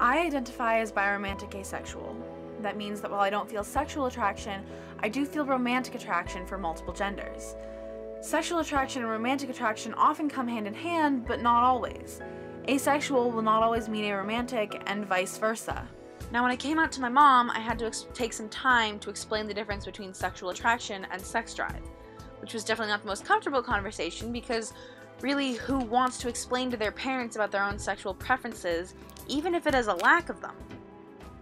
I identify as biromantic asexual. That means that while I don't feel sexual attraction, I do feel romantic attraction for multiple genders. Sexual attraction and romantic attraction often come hand in hand, but not always. Asexual will not always mean aromantic, and vice versa. Now, when I came out to my mom, I had to take some time to explain the difference between sexual attraction and sex drive, which was definitely not the most comfortable conversation because really, who wants to explain to their parents about their own sexual preferences, even if it is a lack of them?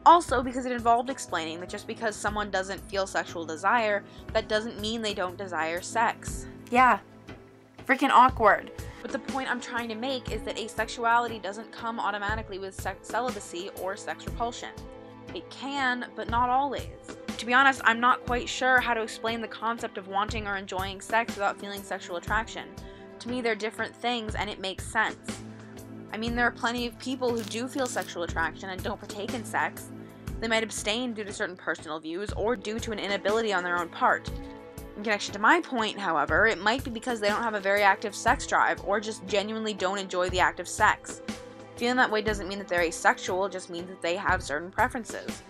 Also, because it involved explaining that just because someone doesn't feel sexual desire, that doesn't mean they don't desire sex. Yeah, freaking awkward. But the point I'm trying to make is that asexuality doesn't come automatically with celibacy or sex repulsion. It can, but not always. To be honest, I'm not quite sure how to explain the concept of wanting or enjoying sex without feeling sexual attraction. To me, they're different things, and it makes sense. I mean, there are plenty of people who do feel sexual attraction and don't partake in sex. They might abstain due to certain personal views or due to an inability on their own part. In connection to my point, however, it might be because they don't have a very active sex drive or just genuinely don't enjoy the act of sex. Feeling that way doesn't mean that they're asexual, it just means that they have certain preferences.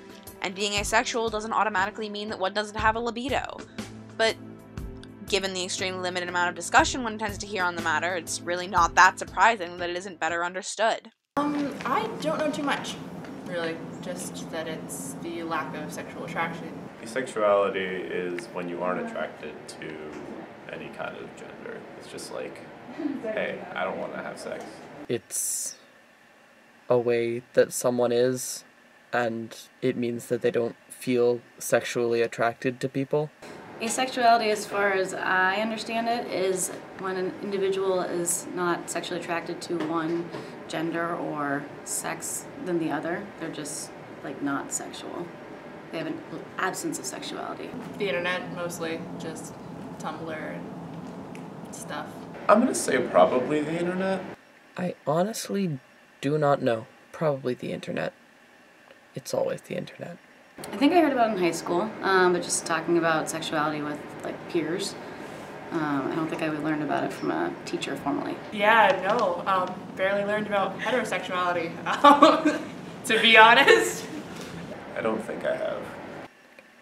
And being asexual doesn't automatically mean that one doesn't have a libido. But given the extremely limited amount of discussion one tends to hear on the matter, it's really not that surprising that it isn't better understood. I don't know too much, really. Just that it's the lack of sexual attraction. Asexuality is when you aren't attracted to any kind of gender. It's just like, hey, I don't want to have sex. It's a way that someone is, and it means that they don't feel sexually attracted to people. Asexuality, as far as I understand it, is when an individual is not sexually attracted to one gender or sex than the other. They're just, like, not sexual. They have an absence of sexuality. The internet, mostly. Just Tumblr and stuff. I'm gonna say probably the internet. I honestly do not know. Probably the internet. It's always the internet. I think I heard about it in high school, but just talking about sexuality with, like, peers. I don't think I would learn about it from a teacher formally. Yeah, no. Barely learned about heterosexuality, to be honest. I don't think I have.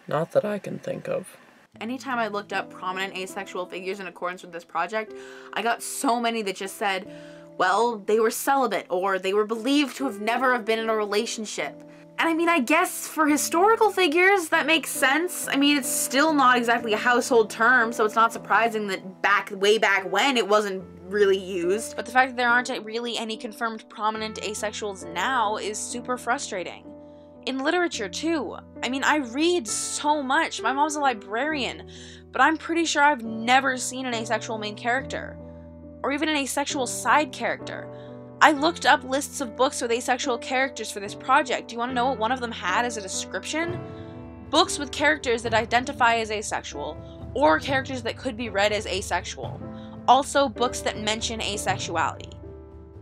Not that I can think of. Anytime I looked up prominent asexual figures in accordance with this project, I got so many that just said, well, they were celibate, or they were believed to have never have been in a relationship. And I mean, I guess for historical figures, that makes sense. I mean, it's still not exactly a household term, so it's not surprising that way back when it wasn't really used. But the fact that there aren't really any confirmed prominent asexuals now is super frustrating. In literature, too. I mean, I read so much. My mom's a librarian, but I'm pretty sure I've never seen an asexual main character. Or even an asexual side character. I looked up lists of books with asexual characters for this project. Do you want to know what one of them had as a description? Books with characters that identify as asexual, or characters that could be read as asexual. Also, books that mention asexuality.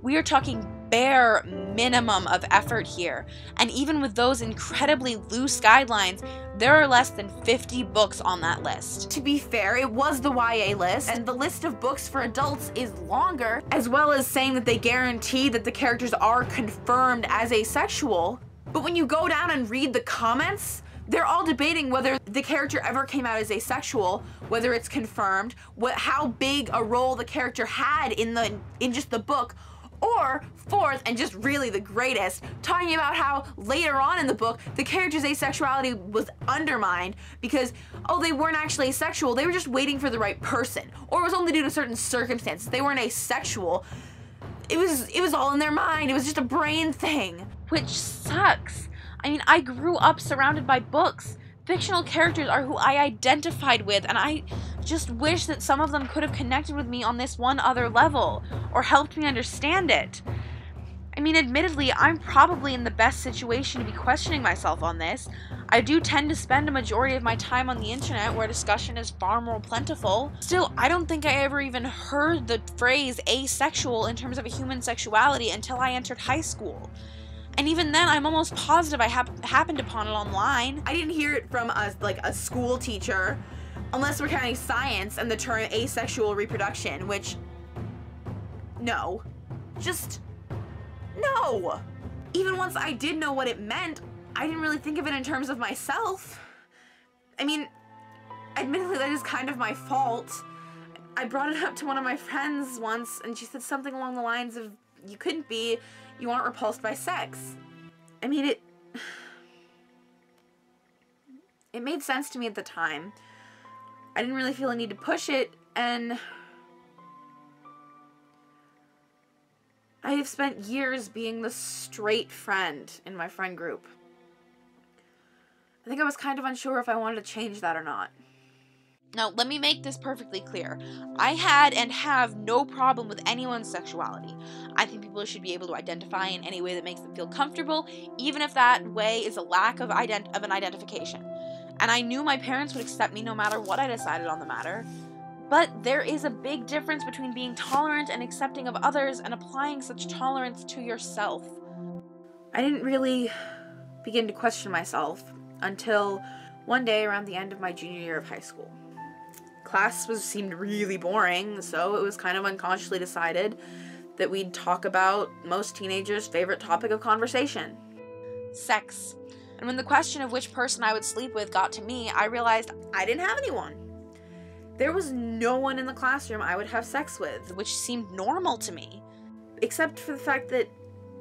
We are talking bare minimum of effort here, and even with those incredibly loose guidelines, there are less than 50 books on that list. To be fair, it was the YA list, and the list of books for adults is longer, as well as saying that they guarantee that the characters are confirmed as asexual. But when you go down and read the comments, they're all debating whether the character ever came out as asexual, whether it's confirmed, how big a role the character had in just the book, or fourth, and just really the greatest, talking about how later on in the book, the character's asexuality was undermined because, oh, they weren't actually asexual, they were just waiting for the right person, or it was only due to certain circumstances. They weren't asexual. It was all in their mind. It was just a brain thing. Which sucks. I mean, I grew up surrounded by books. Fictional characters are who I identified with, and I just wish that some of them could have connected with me on this one other level, or helped me understand it. I mean, admittedly, I'm probably in the best situation to be questioning myself on this. I do tend to spend a majority of my time on the internet where discussion is far more plentiful. Still, I don't think I ever even heard the phrase asexual in terms of a human sexuality until I entered high school. And even then, I'm almost positive I happened upon it online. I didn't hear it from a school teacher, unless we're counting science and the term asexual reproduction, which, no. Just, no. even once I did know what it meant, I didn't really think of it in terms of myself. I mean, admittedly, that is kind of my fault. I brought it up to one of my friends once, and she said something along the lines of, you couldn't be, you aren't repulsed by sex. I mean, it made sense to me at the time. I didn't really feel a need to push it, and I have spent years being the straight friend in my friend group. I think I was kind of unsure if I wanted to change that or not. Now, let me make this perfectly clear. I had and have no problem with anyone's sexuality. I think people should be able to identify in any way that makes them feel comfortable, even if that way is a lack of an identification. And I knew my parents would accept me no matter what I decided on the matter. But there is a big difference between being tolerant and accepting of others and applying such tolerance to yourself. I didn't really begin to question myself until one day around the end of my junior year of high school. Class seemed really boring, so it was kind of unconsciously decided that we'd talk about most teenagers' favorite topic of conversation: sex. And when the question of which person I would sleep with got to me, I realized I didn't have anyone. There was no one in the classroom I would have sex with, which seemed normal to me, except for the fact that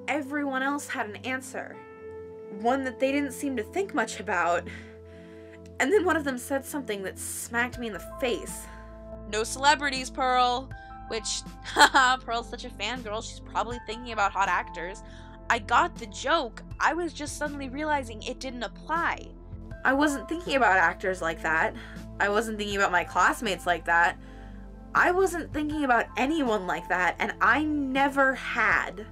everyone else had an answer, one that they didn't seem to think much about. And then one of them said something that smacked me in the face. No celebrities, Pearl. Which, haha, Pearl's such a fangirl, she's probably thinking about hot actors. I got the joke. I was just suddenly realizing it didn't apply. I wasn't thinking about actors like that. I wasn't thinking about my classmates like that. I wasn't thinking about anyone like that, and I never had.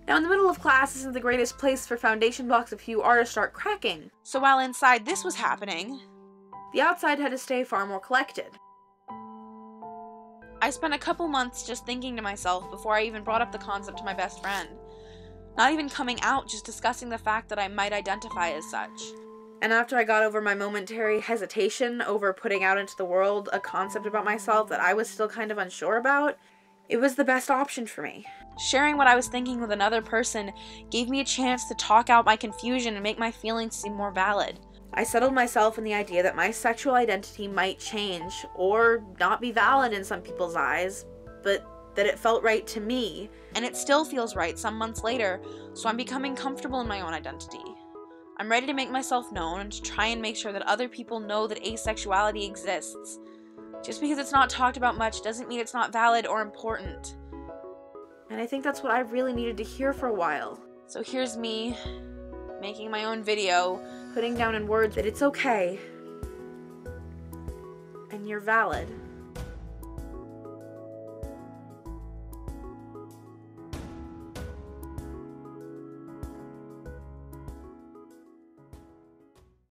Now, in the middle of class isn't the greatest place for foundation blocks of hue are to start cracking. So while inside this was happening, the outside had to stay far more collected. I spent a couple months just thinking to myself before I even brought up the concept to my best friend. Not even coming out, just discussing the fact that I might identify as such. And after I got over my momentary hesitation over putting out into the world a concept about myself that I was still kind of unsure about, it was the best option for me. Sharing what I was thinking with another person gave me a chance to talk out my confusion and make my feelings seem more valid. I settled myself in the idea that my sexual identity might change or not be valid in some people's eyes, but that it felt right to me, and it still feels right some months later, so I'm becoming comfortable in my own identity. I'm ready to make myself known and to try and make sure that other people know that asexuality exists. Just because it's not talked about much doesn't mean it's not valid or important. And I think that's what I really needed to hear for a while. So here's me, making my own video, putting down in words that it's okay, and you're valid.